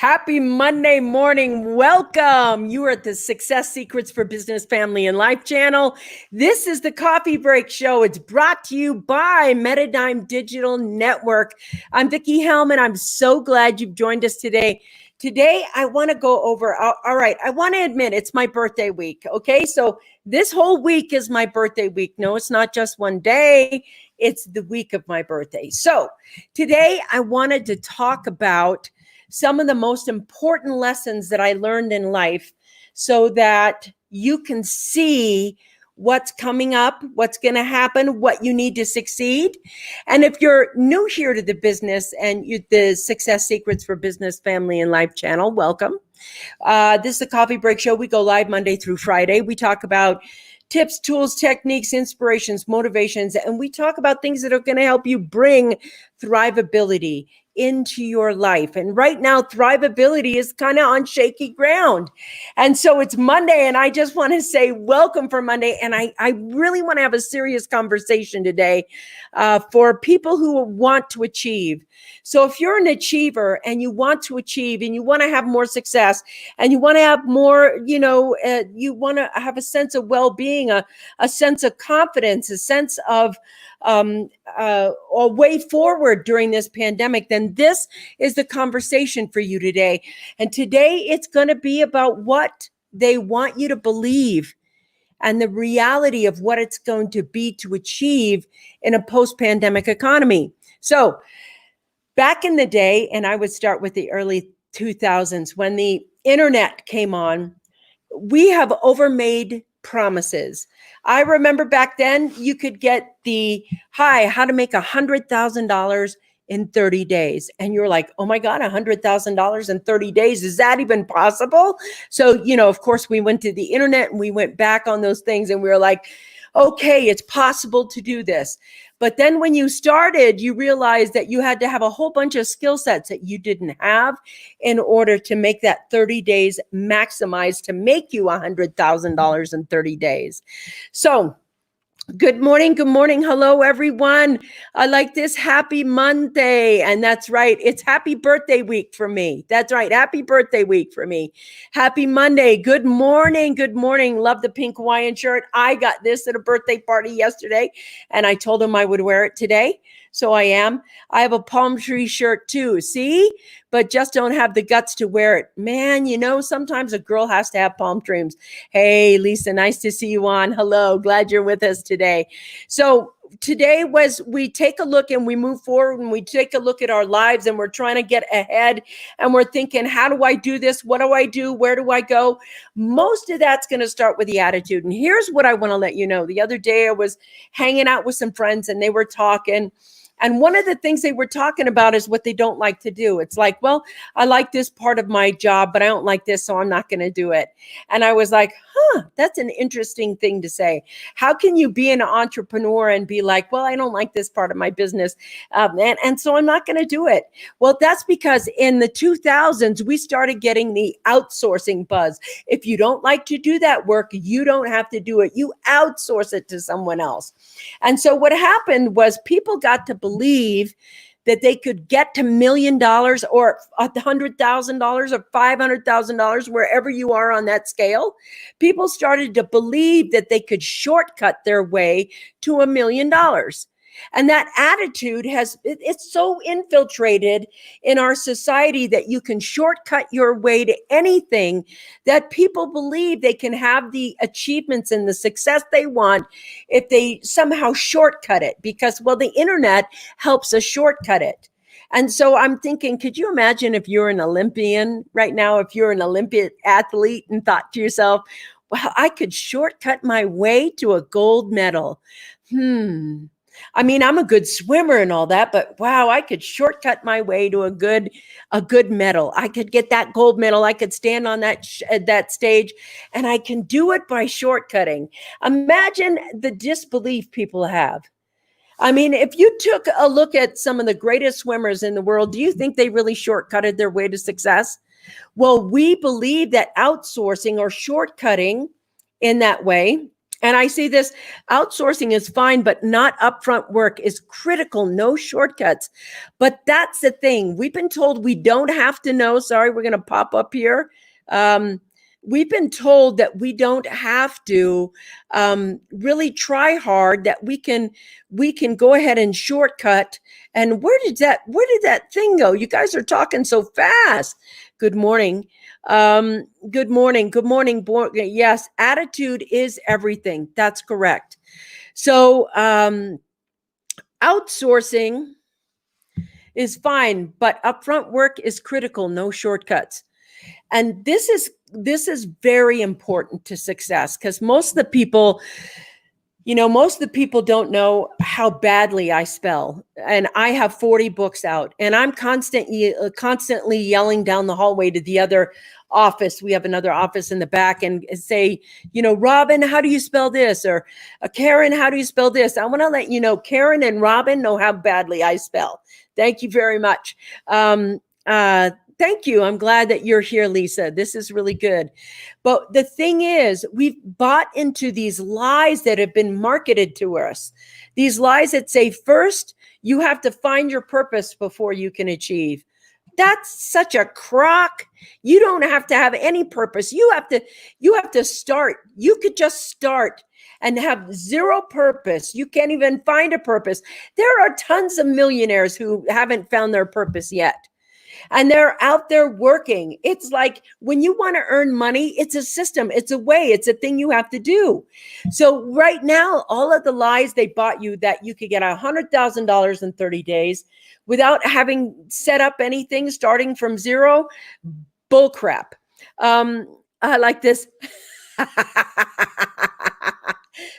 Happy Monday morning. Welcome. You are at the Success Secrets for Business, Family, and Life channel. This is the Coffee Break Show. It's brought to you by Metadime Digital Network. I'm Vickie Helm, and I'm so glad you've joined us today. Today, I want to go over, all right, I want to admit it's my birthday week, okay? So this whole week is my birthday week. No, it's not just one day. It's the week of my birthday. So today, I wanted to talk about some of the most important lessons that I learned in life so that you can see what's coming up, what's going to happen, what you need to succeed. And if you're new here to the business and the Success Secrets for Business, Family, and Life channel, welcome. This is the Coffee Break Show. We go live Monday through Friday. We talk about tips, tools, techniques, inspirations, motivations, and we talk about things that are going to help you bring thrivability into your life. And right now, thrivability is kind of on shaky ground. And so it's Monday, and I just want to say welcome for Monday. And I really want to have a serious conversation today for people who want to achieve. So if you're an achiever and you want to achieve and you want to have more success and you want to have more, you want to have a sense of well-being, a sense of confidence, a sense of a way forward during this pandemic, then this is the conversation for you today. And today it's going to be about what they want you to believe and the reality of what it's going to be to achieve in a post-pandemic economy. So back in the day, and I would start with the early 2000s, when the internet came on, we have overmade promises. I remember back then you could get how to make $100,000 in 30 days. And you're like, oh my God, $100,000 in 30 days. Is that even possible? So, of course we went to the internet and we went back on those things and we were like, okay, it's possible to do this. But then when you started, you realized that you had to have a whole bunch of skill sets that you didn't have in order to make that 30 days maximize to make you $100,000 in 30 days. So good morning. Hello, everyone. I like this. Happy Monday. And that's right. It's happy birthday week for me. That's right. Happy birthday week for me. Happy Monday. Good morning. Love the pink Hawaiian shirt. I got this at a birthday party yesterday, and I told him I would wear it today. So I am. I have a palm tree shirt too. See? But just don't have the guts to wear it. Man, sometimes a girl has to have palm trees. Hey, Lisa, nice to see you on. Hello, glad you're with us today. So today we take a look and we move forward and we take a look at our lives and we're trying to get ahead and we're thinking, how do I do this? What do I do? Where do I go? Most of that's going to start with the attitude. And here's what I want to let you know. The other day I was hanging out with some friends and they were talking. And one of the things they were talking about is what they don't like to do. It's like, well, I like this part of my job, but I don't like this, so I'm not going to do it. And I was like, that's an interesting thing to say. How can you be an entrepreneur and be like, well, I don't like this part of my business, and so I'm not going to do it? Well, that's because in the 2000s, we started getting the outsourcing buzz. If you don't like to do that work, you don't have to do it. You outsource it to someone else. And so what happened was people got to believe that they could get to $1 million or $100,000 or $500,000, wherever you are on that scale. People started to believe that they could shortcut their way to $1 million. And that attitude it's so infiltrated in our society that you can shortcut your way to anything, that people believe they can have the achievements and the success they want if they somehow shortcut it, because, well, the internet helps us shortcut it. And so I'm thinking, could you imagine if you're an Olympian right now, if you're an Olympic athlete and thought to yourself, well, I could shortcut my way to a gold medal. I mean, I'm a good swimmer and all that, but wow, I could shortcut my way to a good medal. I could get that gold medal. I could stand on that stage, and I can do it by shortcutting. Imagine the disbelief people have. I mean, if you took a look at some of the greatest swimmers in the world, do you think they really shortcutted their way to success? Well, we believe that outsourcing or shortcutting in that way And I see this outsourcing is fine, but not upfront work is critical. No shortcuts. But that's the thing. We've been told we don't have to know. Sorry, we're going to pop up here. We've been told that we don't have to really try hard, that we can go ahead and shortcut. And where did that thing go? You guys are talking so fast. Good morning. Good morning. Good morning. Yes, attitude is everything. That's correct. So outsourcing is fine, but upfront work is critical. No shortcuts. And this is very important to success, because most of the people don't know how badly I spell. And I have 40 books out, and I'm constantly yelling down the hallway to the other office. We have another office in the back, and say, Robin, how do you spell this? Or Karen, how do you spell this? I want to let you know, Karen and Robin know how badly I spell. Thank you very much. Thank you. I'm glad that you're here, Lisa. This is really good. But the thing is, we've bought into these lies that have been marketed to us. These lies that say, first, you have to find your purpose before you can achieve. That's such a crock. You don't have to have any purpose. You have to start. You could just start and have zero purpose. You can't even find a purpose. There are tons of millionaires who haven't found their purpose yet. And they're out there working. It's like when you want to earn money, it's a system, it's a way, it's a thing you have to do. So right now, all of the lies they bought you that you could get $100,000 in 30 days without having set up anything, starting from zero, bullcrap. I like this.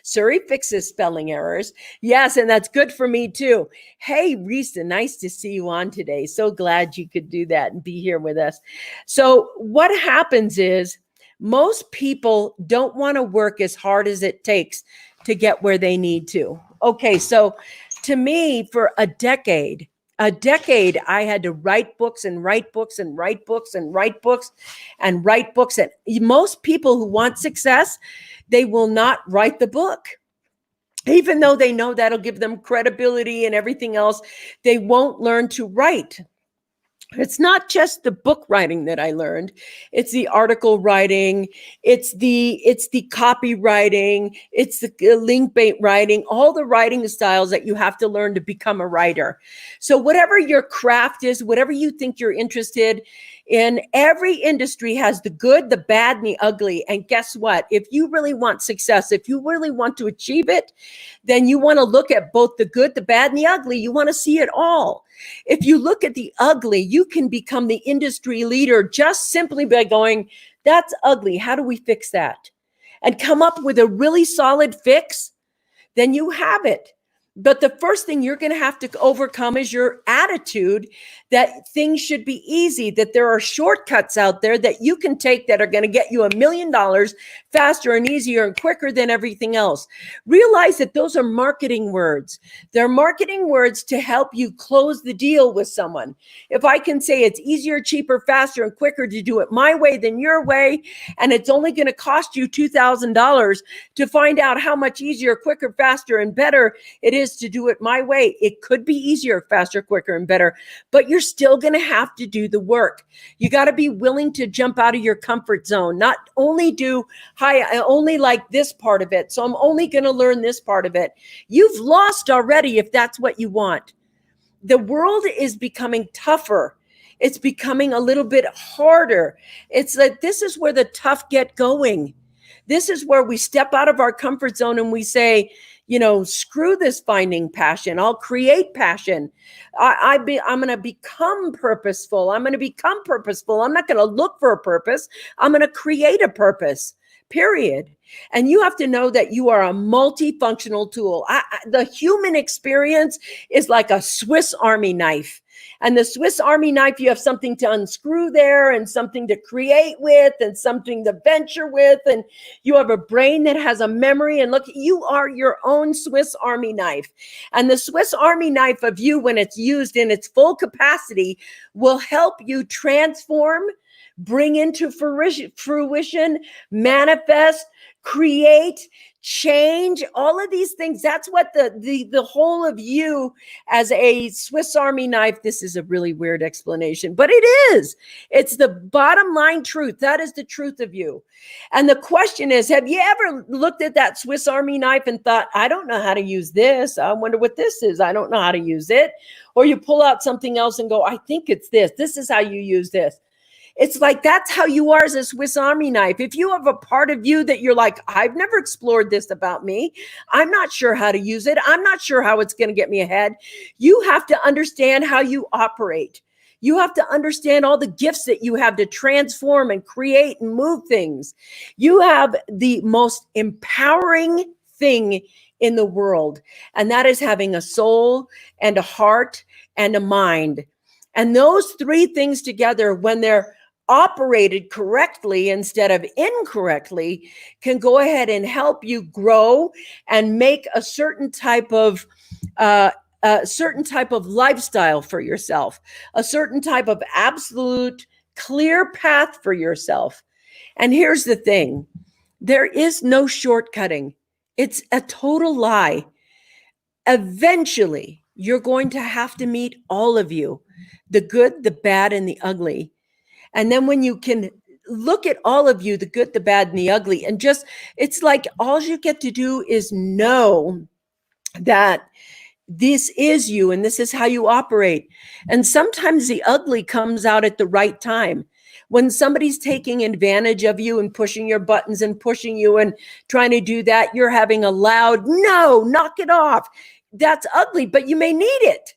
Suri fixes spelling errors. Yes, and that's good for me too. Hey, Risa, nice to see you on today. So glad you could do that and be here with us. So what happens is most people don't want to work as hard as it takes to get where they need to. Okay, so to me, for a decade, I had to write books and write books and write books and write books and write books. And most people who want success, they will not write the book. Even though they know that'll give them credibility and everything else, they won't learn to write. It's not just the book writing that I learned. It's the article writing. It's the copywriting. It's the link bait writing, all the writing styles that you have to learn to become a writer. So whatever your craft is, whatever you think you're interested in, every industry has the good, the bad, and the ugly. And guess what? If you really want success, if you really want to achieve it, then you want to look at both the good, the bad, and the ugly. You want to see it all. If you look at the ugly, you can become the industry leader just simply by going, that's ugly. How do we fix that? And come up with a really solid fix, then you have it. But the first thing you're going to have to overcome is your attitude that things should be easy, that there are shortcuts out there that you can take that are going to get you $1 million faster and easier and quicker than everything else. Realize that those are marketing words. They're marketing words to help you close the deal with someone. If I can say it's easier, cheaper, faster, and quicker to do it my way than your way, and it's only going to cost you $2,000 to find out how much easier, quicker, faster, and better it is to do it my way. It could be easier, faster, quicker, and better, but you're still going to have to do the work. You got to be willing to jump out of your comfort zone, not only I only like this part of it, so I'm only going to learn this part of it. You've lost already if that's what you want. The world is becoming tougher. It's becoming a little bit harder. It's like, this is where the tough get going. This is where we step out of our comfort zone and we say, screw this finding passion. I'll create passion. I'm going to become purposeful. I'm going to become purposeful. I'm not going to look for a purpose. I'm going to create a purpose, period. And you have to know that you are a multifunctional tool. The human experience is like a Swiss Army knife. And the Swiss Army knife, you have something to unscrew there and something to create with and something to venture with. And you have a brain that has a memory. And look, you are your own Swiss Army knife. And the Swiss Army knife of you, when it's used in its full capacity, will help you transform bring into fruition, manifest, create, change, all of these things. That's what the whole of you as a Swiss Army knife. This is a really weird explanation, but it is. It's the bottom line truth. That is the truth of you. And the question is, have you ever looked at that Swiss Army knife and thought, I don't know how to use this. I wonder what this is. I don't know how to use it. Or you pull out something else and go, I think it's this. This is how you use this. It's like, that's how you are as a Swiss Army knife. If you have a part of you that you're like, I've never explored this about me, I'm not sure how to use it, I'm not sure how it's going to get me ahead, you have to understand how you operate. You have to understand all the gifts that you have to transform and create and move things. You have the most empowering thing in the world, and that is having a soul and a heart and a mind. And those three things together, when they're operated correctly instead of incorrectly, can go ahead and help you grow and make a certain type of lifestyle for yourself, a certain type of absolute clear path for yourself. And here's the thing, there is no shortcutting. It's a total lie. Eventually, you're going to have to meet all of you, the good, the bad, and the ugly. And then when you can look at all of you, the good, the bad, and the ugly, and just, it's like all you get to do is know that this is you and this is how you operate. And sometimes the ugly comes out at the right time. When somebody's taking advantage of you and pushing your buttons and pushing you and trying to do that, you're having a loud, no, knock it off. That's ugly, but you may need it.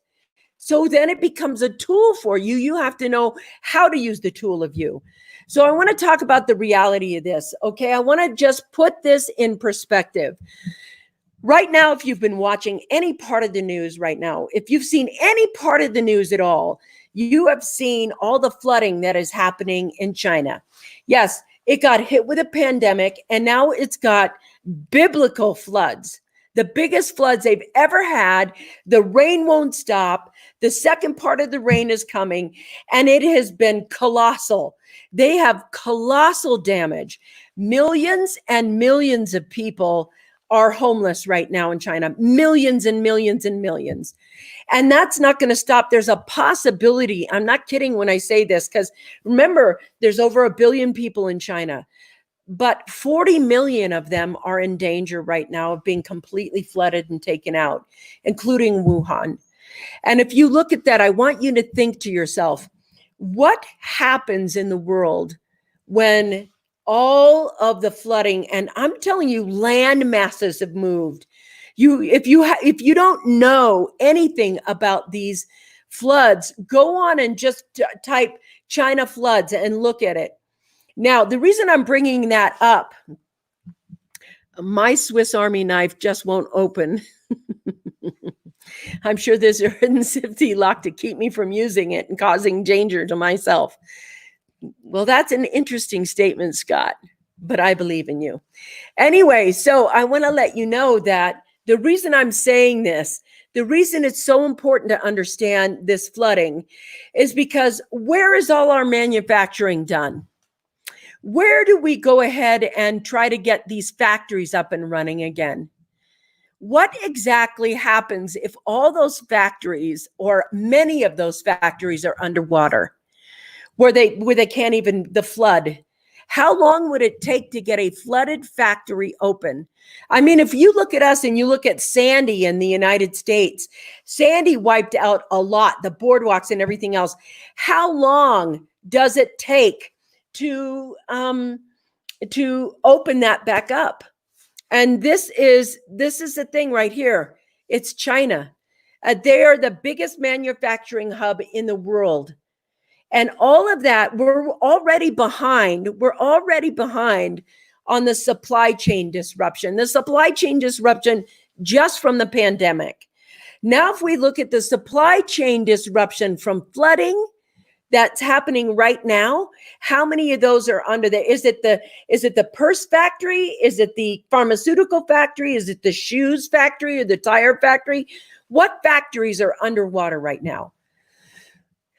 So then it becomes a tool for you. You have to know how to use the tool of you. So I want to talk about the reality of this. Okay. I want to just put this in perspective. Right now, if you've been watching any part of the news right now, if you've seen any part of the news at all, you have seen all the flooding that is happening in China. Yes, it got hit with a pandemic, and now it's got biblical floods. The biggest floods they've ever had. The rain won't stop. The second part of the rain is coming, and it has been colossal. They have colossal damage. Millions and millions of people are homeless right now in China. Millions and millions and millions. And that's not going to stop. There's a possibility. I'm not kidding when I say this, because remember, there's over 1 billion people in China. But 40 million of them are in danger right now of being completely flooded and taken out, including Wuhan. And if you look at that, I want you to think to yourself, what happens in the world when all of the flooding, and I'm telling you, land masses have moved. If you don't know anything about these floods, go on and just type China floods and look at it. Now, the reason I'm bringing that up, my Swiss Army knife just won't open. I'm sure there's a hidden safety lock to keep me from using it and causing danger to myself. Well, that's an interesting statement, Scott, but I believe in you. Anyway, so I want to let you know that the reason I'm saying this, the reason it's so important to understand this flooding is because where is all our manufacturing done? Where do we go ahead and try to get these factories up and running again? What exactly happens if all those factories, or many of those factories, are underwater, where they can't even, the flood? How long would it take to get a flooded factory open? I mean, if you look at us and you look at Sandy in the United States, Sandy wiped out a lot, the boardwalks and everything else. How long does it take to open that back up? And this is the thing right here. It's China. They are the biggest manufacturing hub in the world. And all of that, we're already behind. We're already behind on the supply chain disruption. The supply chain disruption just from the pandemic. Now, if we look at the supply chain disruption from flooding that's happening right now, how many of those are under there? Is it the purse factory? Is it the pharmaceutical factory? Is it the shoes factory or the tire factory? What factories are underwater right now?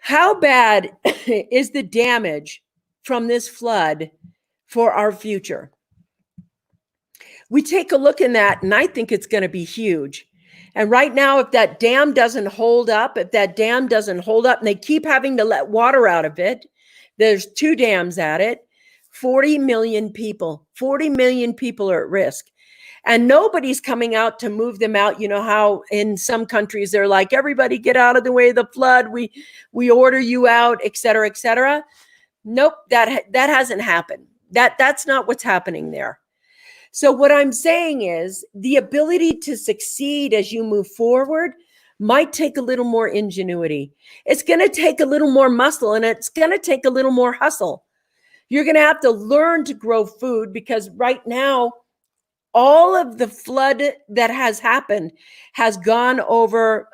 How bad is the damage from this flood for our future? We take a look in that, and I think it's going to be huge. And right now, if that dam doesn't hold up, and they keep having to let water out of it, there's 2 dams at it, 40 million people are at risk. And nobody's coming out to move them out. You know how in some countries they're like, everybody get out of the way of the flood. We order you out, et cetera, et cetera. Nope, that hasn't happened. That's not what's happening there. So what I'm saying is the ability to succeed as you move forward might take a little more ingenuity. It's going to take a little more muscle, and it's going to take a little more hustle. You're going to have to learn to grow food, because right now, all of the flood that has happened has gone over,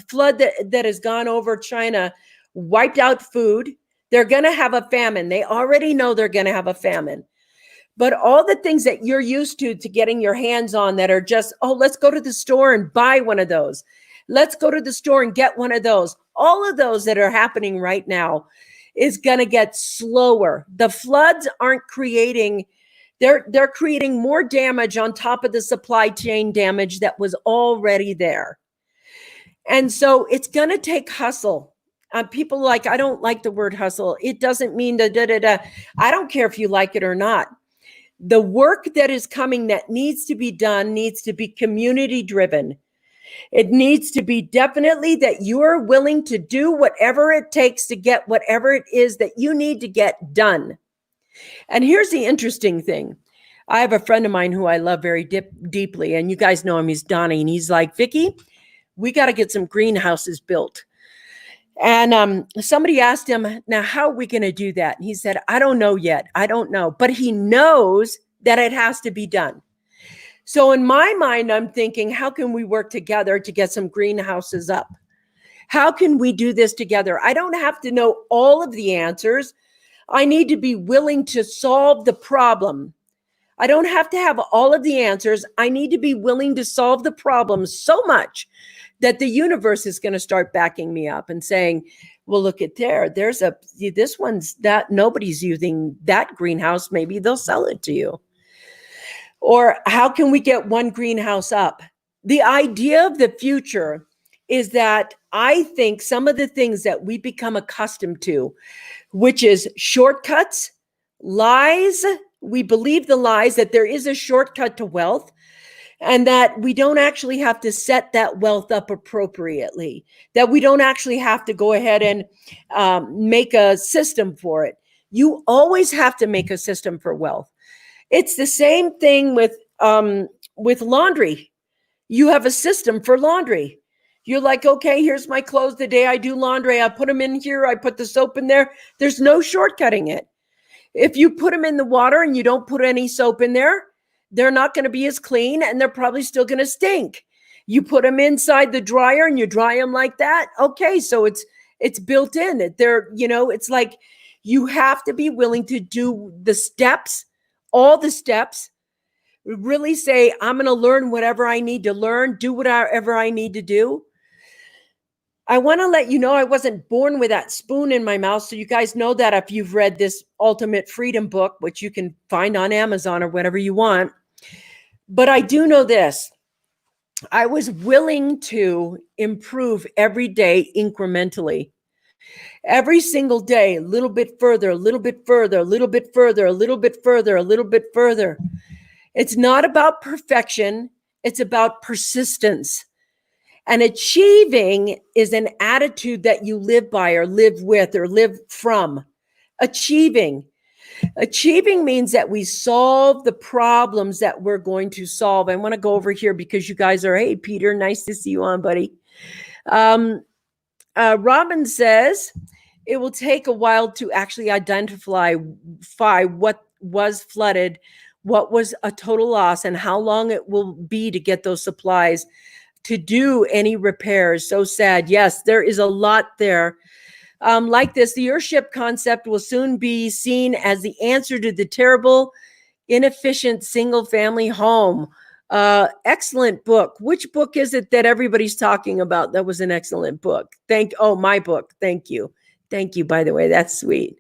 flood that has gone over China, wiped out food. They're going to have a famine. They already know they're going to have a famine. But all the things that you're used to getting your hands on that are just, oh, let's go to the store and buy one of those. Let's go to the store and get one of those. All of those that are happening right now is going to get slower. The floods aren't creating, they're creating more damage on top of the supply chain damage that was already there. And so it's going to take hustle. People like, I don't like the word hustle. It doesn't mean I don't care if you like it or not. The work that is coming that needs to be done needs to be community driven. It needs to be definitely that you are willing to do whatever it takes to get whatever it is that you need to get done. And here's the interesting thing. I have a friend of mine who I love very deeply, and you guys know him. He's Donnie, and he's like, Vickie, we got to get some greenhouses built. And somebody asked him, now, how are we going to do that? And he said, I don't know yet. I don't know. But he knows that it has to be done. So in my mind, I'm thinking, how can we work together to get some greenhouses up? How can we do this together? I don't have to know all of the answers. I need to be willing to solve the problem. I don't have to have all of the answers. I need to be willing to solve the problem so much that the universe is going to start backing me up and saying, well, look at this one's that nobody's using that greenhouse. Maybe they'll sell it to you. Or how can we get one greenhouse up? The idea of the future is that I think some of the things that we become accustomed to, which is shortcuts, lies, we believe the lies that there is a shortcut to wealth, and that we don't actually have to set that wealth up appropriately, that we don't actually have to go ahead and make a system for it. You always have to make a system for wealth. It's the same thing with laundry. You have a system for laundry. You're like, okay, here's my clothes. The day I do laundry, I put them in here. I put the soap in there. There's no shortcutting it. If you put them in the water and you don't put any soap in there, they're not going to be as clean, and they're probably still going to stink. You put them inside the dryer and you dry them like that. Okay, so it's built in. It's like you have to be willing to do the steps, all the steps. Really say, I'm going to learn whatever I need to learn, do whatever I need to do. I want to let you know I wasn't born with that spoon in my mouth. So you guys know that if you've read this Ultimate Freedom book, which you can find on Amazon or whatever you want. But I do know this. I was willing to improve every day incrementally. Every single day, a little bit further, a little bit further, a little bit further, a little bit further, a little bit further. It's not about perfection. It's about persistence. And achieving is an attitude that you live by or live with or live from. Achieving means that we solve the problems that we're going to solve. I want to go over here because you guys are, hey, Peter, nice to see you on, buddy. Robin says, it will take a while to actually identify what was flooded, what was a total loss, and how long it will be to get those supplies to do any repairs. So sad. Yes, there is a lot there. Like this, the Earthship concept will soon be seen as the answer to the terrible, inefficient single-family home. Excellent book. Which book is it that everybody's talking about? That was an excellent book. My book. Thank you. Thank you, by the way. That's sweet.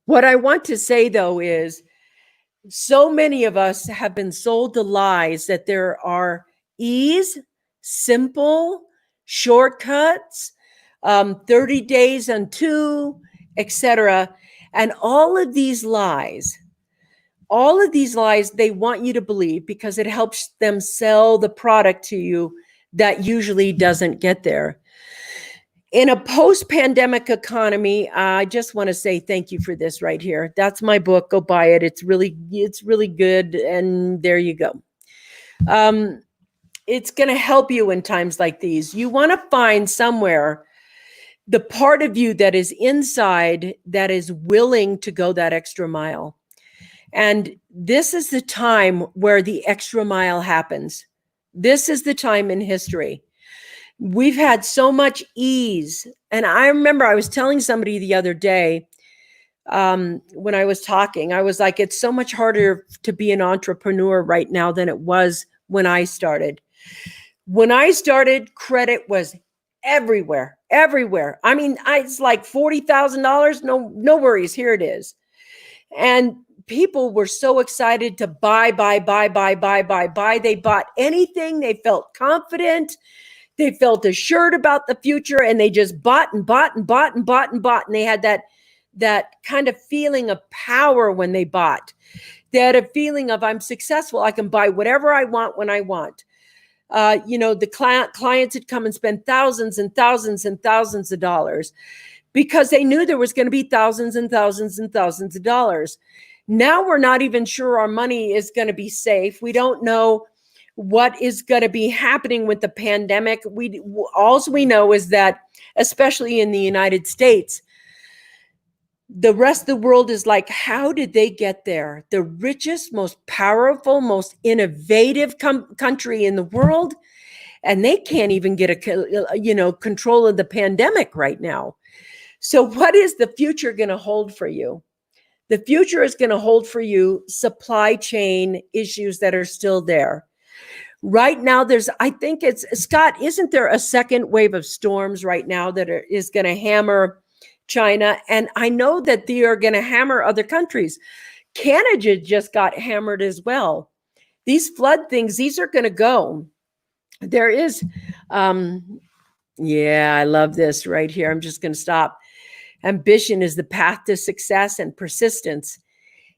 What I want to say though is so many of us have been sold the lies that there are ease, simple, shortcuts, 30 days unto, etc. And all of these lies, they want you to believe because it helps them sell the product to you that usually doesn't get there. In a post-pandemic economy, I just want to say thank you for this right here. That's my book. Go buy it. It's really good. And there you go. It's going to help you in times like these. You want to find somewhere the part of you that is inside that is willing to go that extra mile. And this is the time where the extra mile happens. This is the time in history. We've had so much ease. And I remember I was telling somebody the other day, when I was talking, I was like, it's so much harder to be an entrepreneur right now than it was when I started. When I started, credit was everywhere. I mean, it's like $40,000. No worries. Here it is. And people were so excited to buy. They bought anything. They felt confident. They felt assured about the future, and they just bought and bought. And they had that kind of feeling of power when they bought. They had a feeling of, I'm successful. I can buy whatever I want when I want. The clients had come and spend thousands and thousands and thousands of dollars because they knew there was going to be thousands and thousands and thousands of dollars. Now we're not even sure our money is going to be safe. We don't know what is going to be happening with the pandemic. All we know is that, especially in the United States, the rest of the world is like, how did they get there? The richest, most powerful, most innovative country in the world, and they can't even get control of the pandemic right now. So what is the future going to hold for you? The future is going to hold for you supply chain issues that are still there. Right now, Scott, isn't there a second wave of storms right now that is going to hammer China? And I know that they are going to hammer other countries. Canada just got hammered as well. These flood things, these are going to go. There is, I love this right here. I'm just going to stop. Ambition is the path to success, and persistence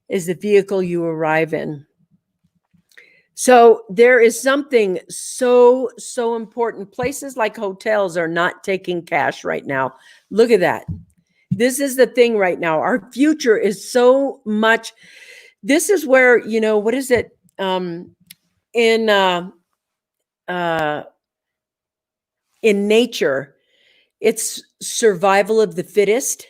is the vehicle you arrive in. So there is something so important. Places like hotels are not taking cash right now. Look at that. This is the thing right now. Our future is so much. This is where, what is it? In nature, it's survival of the fittest.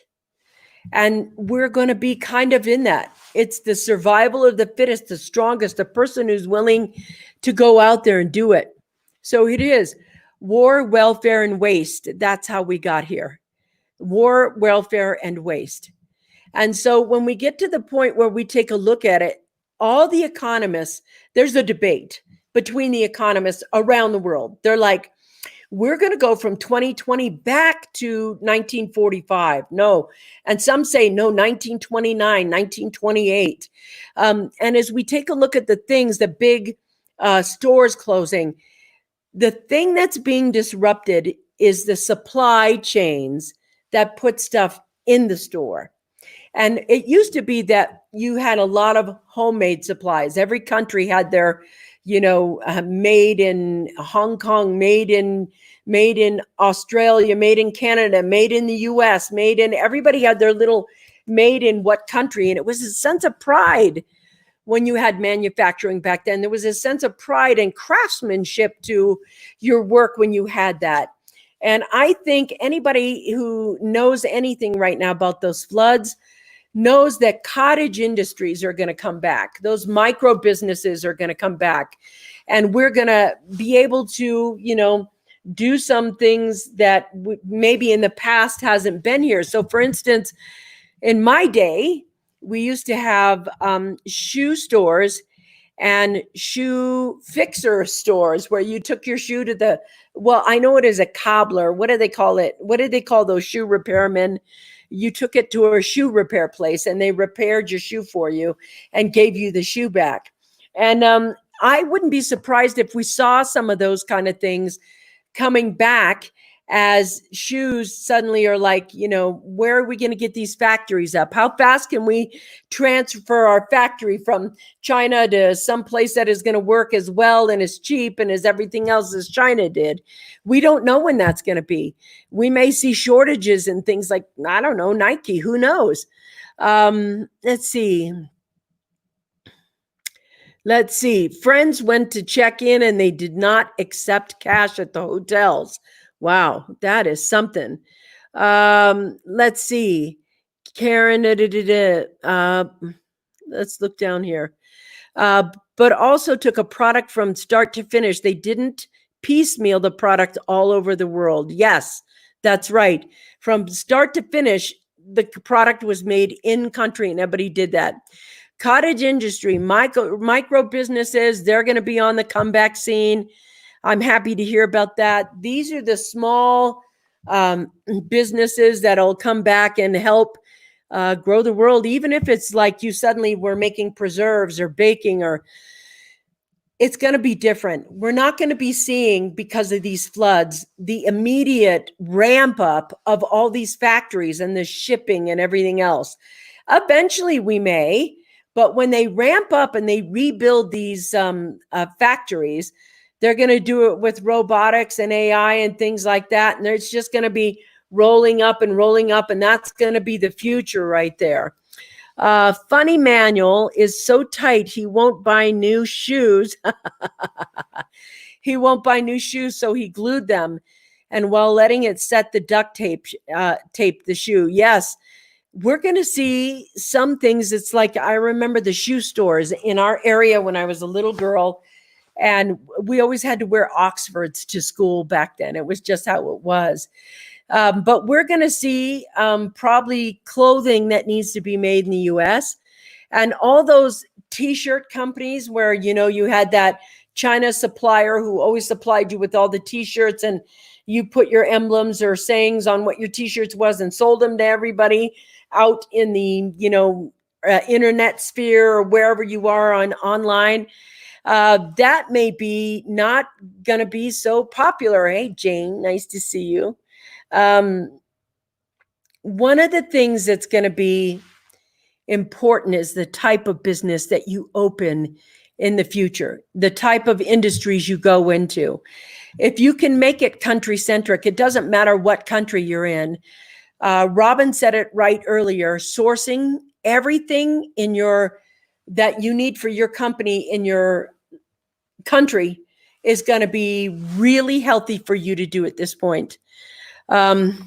And we're going to be kind of in that. It's the survival of the fittest, the strongest, the person who's willing to go out there and do it. So it is war, welfare, and waste. That's how we got here. War, welfare, and waste. And so when we get to the point where we take a look at it, all the economists, there's a debate between the economists around the world. They're like, we're going to go from 2020 back to 1945. No. And some say, no, 1929, 1928. And as we take a look at the things, the big stores closing, the thing that's being disrupted is the supply chains that put stuff in the store. And it used to be that you had a lot of homemade supplies. Every country had their, made in Hong Kong, made in Australia, made in Canada, made in the US, everybody had their little made in what country. And it was a sense of pride when you had manufacturing back then. There was a sense of pride and craftsmanship to your work when you had that. And I think anybody who knows anything right now about those floods knows that cottage industries are going to come back. Those micro businesses are going to come back. And we're going to be able to, do some things that maybe in the past hasn't been here. So for instance, in my day, we used to have shoe stores and shoe fixer stores where you took your shoe to I know it is a cobbler. What do they call it? What did they call those shoe repairmen? you took it to a shoe repair place and they repaired your shoe for you and gave you the shoe back. And I wouldn't be surprised if we saw some of those kind of things coming back, as shoes suddenly are like, where are we going to get these factories up? How fast can we transfer our factory from China to some place that is going to work as well and as cheap and as everything else as China did? We don't know when that's going to be. We may see shortages in things like, I don't know, Nike, who knows? Let's see. Friends went to check in and they did not accept cash at the hotels. Wow, that is something. Let's see. Karen, let's look down here. But also took a product from start to finish. They didn't piecemeal the product all over the world. Yes, that's right. From start to finish, the product was made in country and everybody did that. Cottage industry, micro businesses, they're going to be on the comeback scene. I'm happy to hear about that. These are the small businesses that'll come back and help grow the world, even if it's like you suddenly were making preserves or baking, or it's going to be different. We're not going to be seeing, because of these floods, the immediate ramp up of all these factories and the shipping and everything else. Eventually we may, but when they ramp up and they rebuild these factories, they're going to do it with robotics and AI and things like that. And it's just going to be rolling up. And that's going to be the future right there. Funny Manual is so tight, he won't buy new shoes. He won't buy new shoes, so he glued them. And while letting it set, the duct tape the shoe. Yes. We're going to see some things. It's like, I remember the shoe stores in our area when I was a little girl, and we always had to wear Oxfords to school back then. It was just how it was. But we're going to see probably clothing that needs to be made in the US, and all those t-shirt companies where, you had that China supplier who always supplied you with all the t-shirts, and you put your emblems or sayings on what your t-shirts was and sold them to everybody out in the, internet sphere or wherever you are online. That may be not going to be so popular. Hey, Jane, nice to see you. One of the things that's going to be important is the type of business that you open in the future, the type of industries you go into. If you can make it country centric, it doesn't matter what country you're in. Robin said it right earlier, sourcing everything that you need for your company in your country is going to be really healthy for you to do at this point. Thank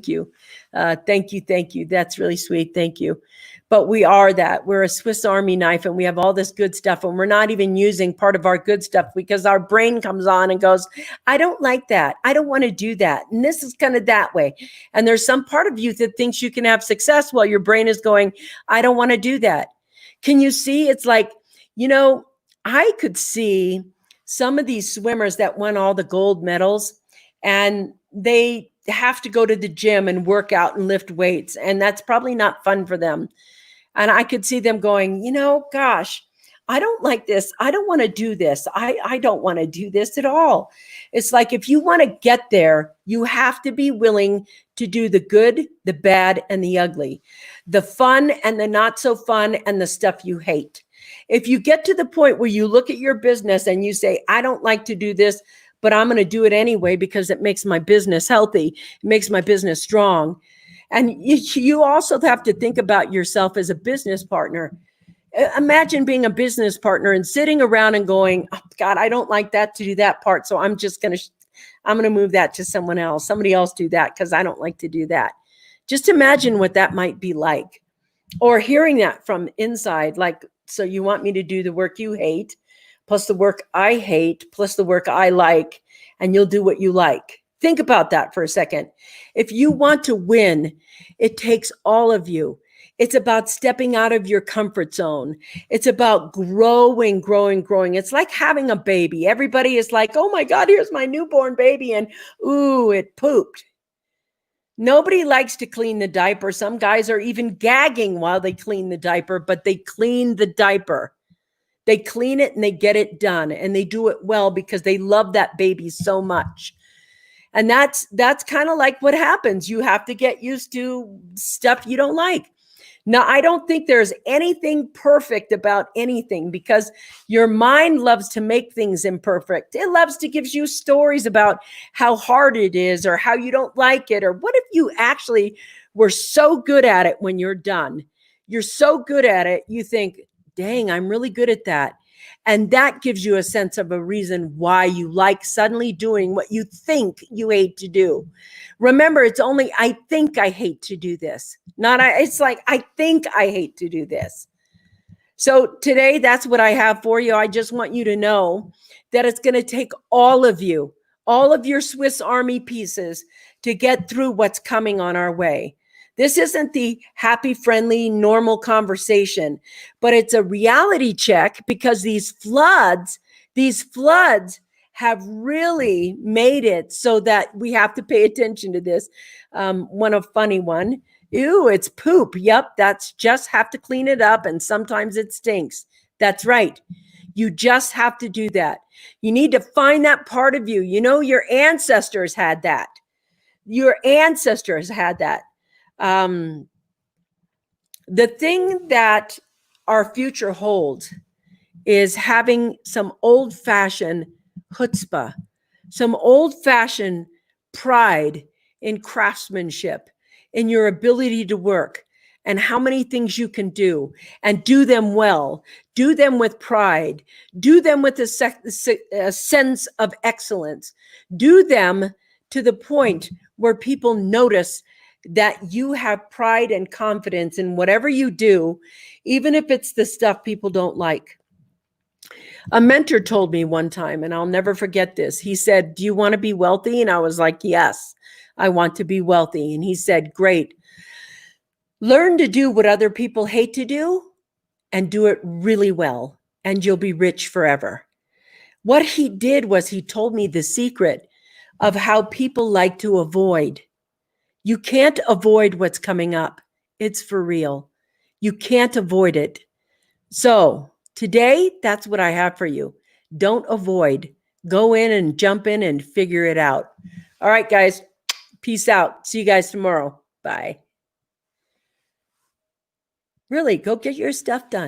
you. Thank you. That's really sweet. Thank you. But we're a Swiss Army knife, and we have all this good stuff, and we're not even using part of our good stuff because our brain comes on and goes, I don't like that. I don't want to do that. And this is kind of that way. And there's some part of you that thinks you can have success while your brain is going, I don't want to do that. Can you see? It's like, I could see some of these swimmers that won all the gold medals, and they have to go to the gym and work out and lift weights. And that's probably not fun for them. And I could see them going, gosh, I don't like this. I don't want to do this. I don't want to do this at all. It's like, if you want to get there, you have to be willing to do the good, the bad, and the ugly, the fun and the not so fun, and the stuff you hate. If you get to the point where you look at your business and you say, I don't like to do this, but I'm going to do it anyway because it makes my business healthy, it makes my business strong. And you also have to think about yourself as a business partner. Imagine being a business partner and sitting around and going, oh, God, I don't like that to do that part. So I'm going to move that to someone else. Somebody else do that because I don't like to do that. Just imagine what that might be like. Or hearing that from inside, like, so you want me to do the work you hate, plus the work I hate, plus the work I like, and you'll do what you like. Think about that for a second. If you want to win, it takes all of you. It's about stepping out of your comfort zone. It's about growing. It's like having a baby. Everybody is like, oh my God, here's my newborn baby. And ooh, it pooped. Nobody likes to clean the diaper. Some guys are even gagging while they clean the diaper, but they clean the diaper. They clean it and they get it done, and they do it well because they love that baby so much. And that's kind of like what happens. You have to get used to stuff you don't like. Now, I don't think there's anything perfect about anything, because your mind loves to make things imperfect. It loves to give you stories about how hard it is or how you don't like it. Or what if you actually were so good at it when you're done? You're so good at it, you think, dang, I'm really good at that. And that gives you a sense of a reason why you like suddenly doing what you think you hate to do. Remember, it's only, I think I hate to do this. Not, it's like, I think I hate to do this. So today, that's what I have for you. I just want you to know that it's going to take all of you, all of your Swiss Army pieces to get through what's coming on our way. This isn't the happy, friendly, normal conversation, but it's a reality check, because these floods have really made it so that we have to pay attention to this. A funny one. Ew, it's poop. Yep, that's just have to clean it up, and sometimes it stinks. That's right. You just have to do that. You need to find that part of you. You know, your ancestors had that. Your ancestors had that. The thing that our future holds is having some old-fashioned chutzpah, some old-fashioned pride in craftsmanship, in your ability to work, and how many things you can do, and do them well, do them with pride, do them with a sense of excellence, do them to the point where people notice that you have pride and confidence in whatever you do, even if it's the stuff people don't like. A mentor told me one time, and I'll never forget this. He said, "Do you want to be wealthy?" And I was like, "Yes, I want to be wealthy." And he said, "Great. Learn to do what other people hate to do, and do it really well, and you'll be rich forever." What he did was he told me the secret of how people like to avoid. You can't avoid what's coming up. It's for real. You can't avoid it. So today, that's what I have for you. Don't avoid. Go in and jump in and figure it out. All right, guys. Peace out. See you guys tomorrow. Bye. Really, go get your stuff done.